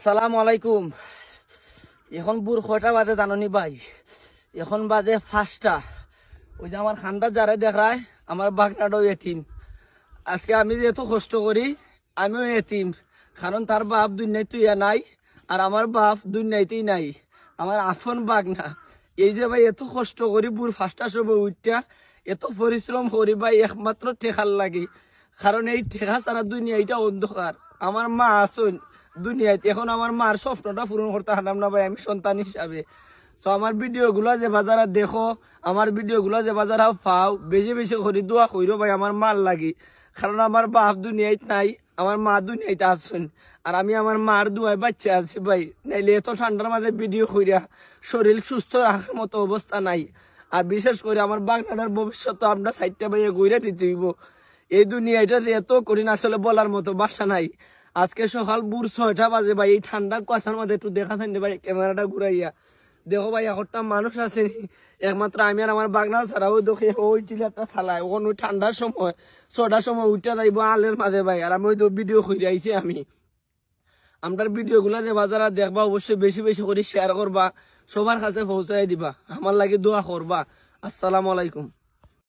আসসালামু আলাইকুম। এখন বুর কয়টা বাজে জাননি ভাই? এখন বাজে 5টা। ওই যে আমার খান্দা যারা দেখায় আমার বাগনাটাও এতিম। আজকে আমি যেহেতু কষ্ট করি আমিও এতিম, কারণ তার বাপ দুনিয়াতে নাই আর আমার বাপ দুনিয়াতেই নাই, আমার আপন বাগনা। এই যে ভাই এত কষ্ট করি বুর 5টার সময় উঠটা এত পরিশ্রম করি ভাই একমাত্র টেকার লাগে, কারণ এই টেকা ছাড়া দুনিয়াটা অন্ধকার। আমার মা আসুন দুনিয়াতে, এখন আমার মার স্বপ্নটা পূরণ করতে হারাম না ভাই আমি সন্তান হিসাবে। তো আমার ভিডিও গুলা যে বাজারে দেখো, আমার ভিডিও গুলা যে বাজারে পাও, বেশি বেশি করে দোয়া কইরো ভাই আমার মার লাগি, কারণ আমার বাপ দুনিয়াতে নাই, আমার মা দুনিয়াতে আসুন। আর আমি আমার মার দুয়ায় বাচ্চা আছি ভাই, নাইলে এত ঠান্ডার মাঝে ভিডিও কইরা শরীর সুস্থ রাখার মতো অবস্থা নাই। আর বিশেষ করে আমার বাগনাটার ভবিষ্যৎ তো আমরা সাইডটা ভাইয়া ঘুরে দিতে হইব। এই দুনিয়াটা এত কঠিন আসলে বলার মতো বাসা নাই। আজকে সকাল বুর 6টা বাজে ভাই, এই ঠান্ডা কুয়াশার মধ্যে একটু দেখা থাকবে ভাই, ক্যামেরাটা ঘুরাইয়া দেখো ভাই একটা মানুষ আছে একমাত্র আমি আর আমার বাগনা ছাড়াও দেখে ওই টিলারটা চালায়, ওখানে ওই ঠান্ডার সময় 6টার সময় উঠতে যাইব আলের মাঝে ভাই। আর আমি ওই তো ভিডিও করে আইছি। আমার ভিডিও গুলা যে বাজারে দেখবা অবশ্যই বেশি বেশি করে শেয়ার করবা, সবার কাছে পৌঁছাই দিবা, আমার লাগে দোয়া করবা। আসসালামু আলাইকুম।